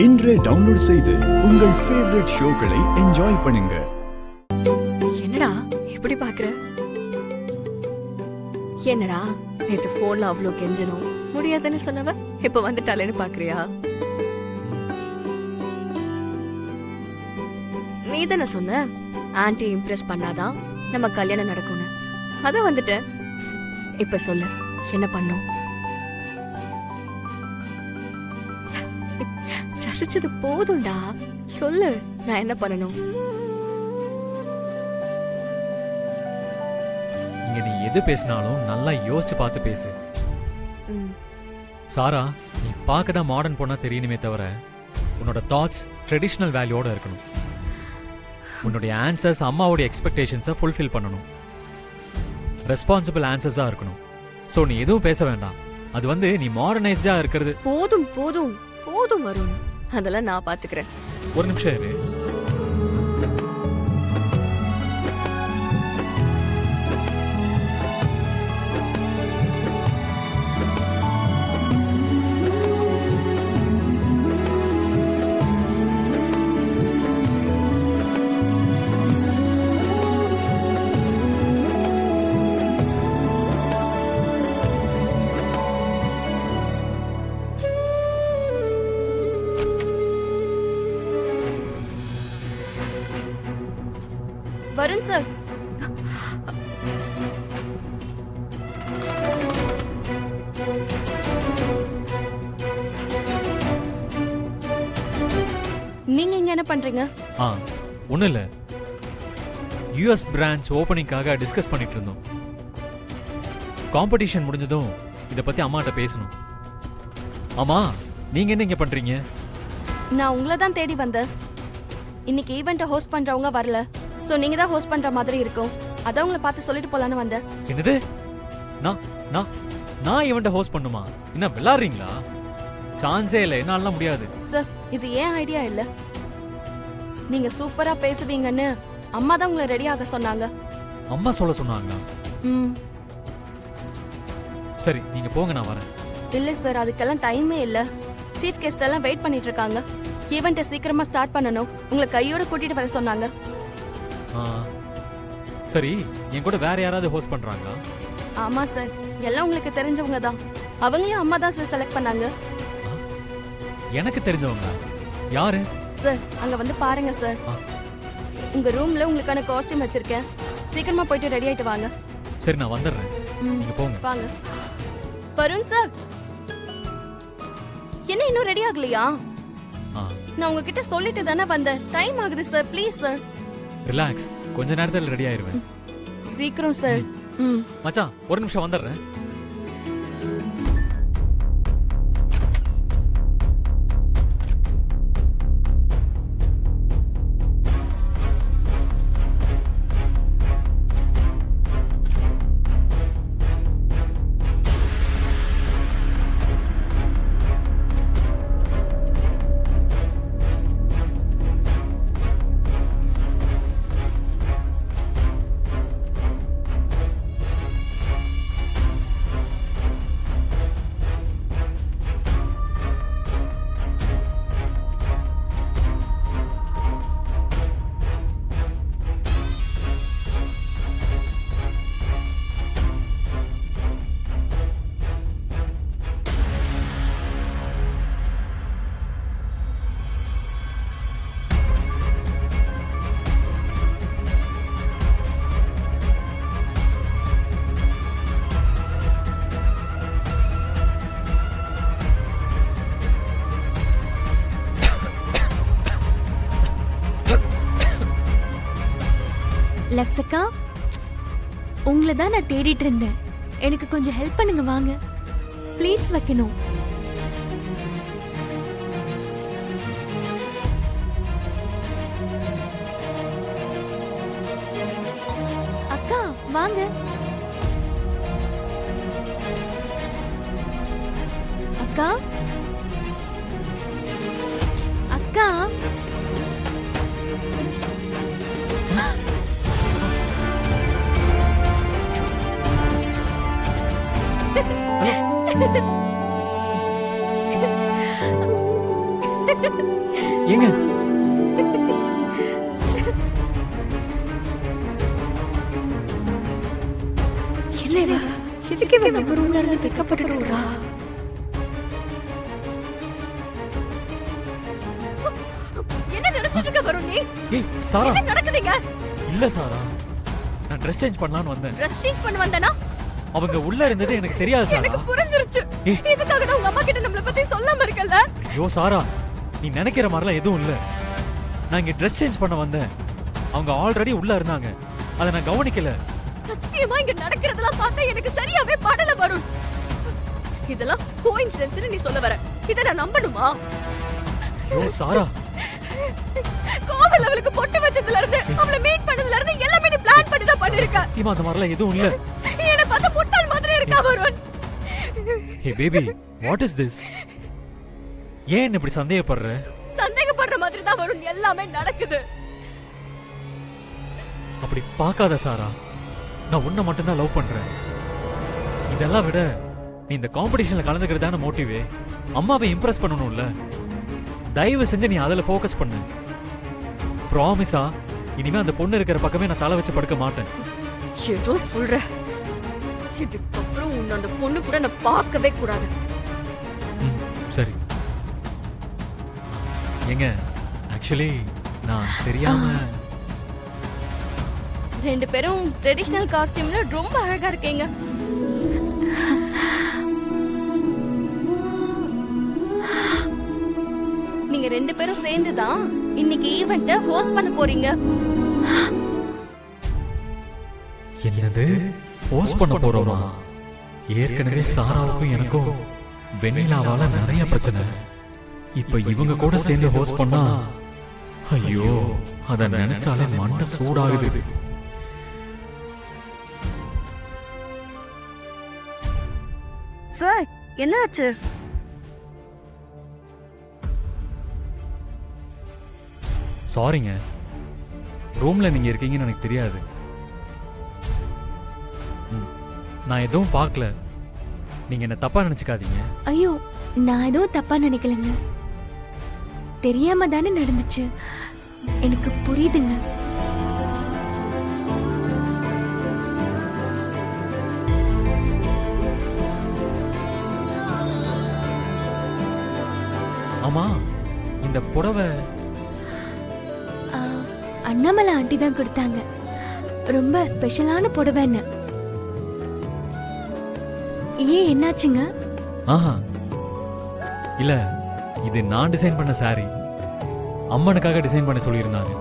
இன்றே டவுன்லோட் செய்து உங்கள் ஃபேவரட் ஷோக்களை என்ஜாய் பண்ணுங்க. என்னடா இப்படி பாக்குற? என்னடா நேத்து போன்ல அவ்வளோ கெஞ்சணும் முடியாதுன்னு சொன்னவ இப்ப வந்துட்டாலேன்னு பாக்குறியா? நீ தானே சொன்ன ஆன்டி இம்ப்ரெஸ் பண்ணாதான் நம்ம கல்யாணம் நடக்கும்னு. அத வந்துட்ட. இப்ப சொல்லு என்ன பண்ணும்? ரசிச்சது போதும்டா, சொல்லு நான் என்ன பண்ணணும்? இங்க நீ எது பேசினாலும் நல்லா யோசிச்சு பார்த்து பேசு. சாரா, நீ பார்க்க தான் மாடர்ன் பொண்ணா தெரியணுமே தவிர உன்னோட தாட்ஸ் ட்ரெடிஷனல் வேல்யூவோட இருக்கணும். உன்னுடைய ஆன்சர்ஸ் அம்மாவோட எக்ஸ்பெக்டேஷன்ஸை ஃபுல்ஃபில் பண்ணணும். ரெஸ்பான்சிபிள் ஆன்சர்ஸா இருக்கணும். ஸோ நீ எதுவும் பேச வேண்டாம். அது நீ மாடர்னைஸ்டா இருக்கிறது. போதும் போதும் போதும் வரும், அதெல்லாம் நான் பாத்துக்கிறேன். ஒரு நிமிஷம் இரு. வருண் சார், நீங்க இங்க என்ன பண்றீங்க? ஒண்ணும் இல்ல, யுஎஸ் பிரான்ச் ஓபனிங்காக டிஸ்கஸ் பண்ணிட்டு இருந்தோம். காம்படிஷன் முடிஞ்சதும் இத பத்தி அம்மாட்ட பேசணும். ஆமா, நீங்க என்ன இங்க பண்றீங்க? நான் உங்களை தான் தேடி வந்தேன். இன்னைக்கு ஈவென்ட்டை ஹோஸ்ட் பண்றவங்க வரல, சோ நீங்க தான் ஹோஸ்ட் பண்ற மாதிரி இருக்கும். அத உங்களை பார்த்து சொல்லிட்டு போலான்னு வந்தேன். என்னது? நான் நான் நான் ஈவென்ட்டை ஹோஸ்ட் பண்ணுமா? என்ன விளையாடுறீங்களா? சான்ஸே இல்ல, என்னால முடியாது. சார், இது ஏன் ஐடியா இல்ல. நீங்க சூப்பரா பேசுவீங்கன்னு அம்மா தான் உங்களை ரெடி ஆக சொன்னாங்க. அம்மா சொல்ல சொன்னாங்களா? சரி, நீங்க போங்க, நான் வரேன். இல்ல சார், அதுக்கெல்லாம் டைமே இல்ல. சீஃப் கெஸ்ட் எல்லாம் வெயிட் பண்ணிட்டு இருக்காங்க. ஈவென்ட்டை சீக்கிரமா ஸ்டார்ட் பண்ணனும். உங்களை கையோட கூட்டிட்டு வர சொன்னாங்க. சரி, என் கூட வேற யாராவது ஹோஸ்ட் பண்றாங்களா? ஆமா சார், எல்லாம் உங்களுக்கு தெரிஞ்சவங்க தான். அவங்களையும் அம்மா தான் சார் செலக்ட் பண்ணாங்க. எனக்கு தெரிஞ்சவங்க யாரு? சார், அங்க வந்து பாருங்க சார். உங்க ரூம்ல உங்களுக்கான காஸ்டியூம் வச்சிருக்கேன். சீக்கிரமா போயிட்டு ரெடி ஆயிட்டு வாங்க. சரி, நான் வந்துடுறேன். நீங்க போங்க. வாங்க. வருண் சார், என்ன இன்னும் ரெடி ஆகலையா? நான் உங்ககிட்ட சொல்லிட்டு தானே வந்தேன். டைம் ஆகுது சார், ப்ளீஸ் சார். ரிலாக்ஸ், கொஞ்ச நேரத்துல ரெடி ஆயிருவேன். சீக்கிரம் சார். மச்சான், ஒரு நிமிஷம் வந்துடுறேன். லக்ஸக்கா, உங்களை தான் நான் தேடிட்டு இருந்தேன். எனக்கு கொஞ்சம் ஹெல்ப் பண்ணுங்க, வாங்க. ப்ளீட்ஸ் வைக்கணும். அக்கா வாங்க. அக்கா அக்கா ஏங்க என்ன இவ? எதுக்கு இவ நம்ம ரூம்ல இருந்து வெக்கப்பட்டு போறா? என்ன நினைச்சிட்டு இருக்க வருண் நீ? ஏய் சாரா என்ன நடக்குதுங்க? இல்ல சாரா, நான் ட்ரெஸ் சேஞ்ச் பண்ணலாம்னு வந்தேன். ட்ரெஸ் சேஞ்ச் பண்ண வந்தனா? அவங்க உள்ள இருந்தது எனக்கு தெரியாது எனக்கு சாரா. புரிஞ்சிருச்சு. ஏய். இதுக்காக தான் உங்க அம்மா கிட்ட நம்மள பத்தி சொல்லாம இருக்கல்ல? ஐயோ சாரா, நீ நினைக்கிற மாதிரிலாம் எதுவும் இல்ல. நான் இங்க ட்ரெஸ் சேஞ்ச் பண்ண வந்தேன். அவங்க ஆல்ரெடி உள்ள இருந்தாங்க. அதை நான் கவனிக்கல. சத்தியமா இங்க நடக்கிறதெல்லாம் பார்த்தா எனக்கு சரியாவே படல வருண். இதெல்லாம் கோஇன்சிடென்ஸ்னு நீ சொல்ல வர. இத நான் நம்பணுமா? ஐயோ சாரா, கோவில் அவளுக்கு பொட்டு வச்சதுல இருந்து அவளை மீட் பண்ணதுல இருந்து எல்லாமே நீ பிளான் பண்ணி தான் பண்ணிருக்க. சத்தியமா அந்த மாதிரிலாம் எதுவும் இல்ல. என்ன பார்த்தா முட்டாள் மாதிரி இருக்கா Varun. Hey baby, what is this? ஏன் இப்படி சந்தேகப்படுற? சந்தேகப்படுற மாதிரி தான் வருண் எல்லாமே நடக்குது. அப்படி பார்க்காத சாரா, நான் உன்னை மட்டும்தான் லவ் பண்றேன். இதெல்லாம் விட நீ இந்த காம்படிஷன்ல கலந்துக்கிறதான மோட்டிவே அம்மாவை இம்ப்ரெஸ் பண்ணணும்ல. தயவு செஞ்சு நீ அதில் ஃபோக்கஸ் பண்ணு. ப்ராமிஸா, இனிமே அந்த பொண்ணு இருக்கிற பக்கமே நான் தலை வச்சு படுக்க மாட்டேன். ஏதோ சொல்ற. இதுக்கப்புறம் உன்னை அந்த பொண்ணு கூட நான் பார்க்கவே கூடாது. ம், சரி. ஏங்க, ஆக்சுவலி நான் தெரியாம ரெண்டு பேரும் ட்ரெடிஷனல் காஸ்டியூம்ல ரொம்ப அழகா இருக்கீங்க. நீங்க ரெண்டு பேரும் சேர்ந்து தான் இன்னைக்கு ஈவென்ட்ட ஹோஸ்ட் பண்ண போறீங்க. என்னது போஸ்ட் பண்ண போறோமா? ஏற்கனவே சாராவுக்கும் எனக்கும் வெண்ணிலாவால நிறைய பிரச்சனை. இப்ப இவங்க கூட சேர்ந்து ஹோஸ்ட் பண்ணா, ஐயோ, அத நினைச்சாலே மண்டை சூடாகுது. சார், என்னாச்சு? சாரிங்க, ரூம்ல நீங்க இருக்கீங்கன்னு எனக்கு தெரியாது. நான் எதுவும் பார்க்கல. நீங்க என்ன தப்பா நினைச்சுக்காதீங்க. ஐயோ, நான் எதுவும் தப்பா நினைக்கலங்க. தெரியாம தானே நடந்துச்சு. எனக்கு புரியுதுங்க. ஆமா, இந்த புடவை ஆ, அண்ணாமலை ஆண்டி தான் கொடுத்தாங்க. ரொம்ப ஸ்பெஷலான புடவைன்னு. ஏன், என்னாச்சுங்க? ஆஹா இல்ல, இது நான் டிசைன் பண்ண சாரி. அம்மனுக்காக டிசைன் பண்ண சொல்லியிருந்தாங்க.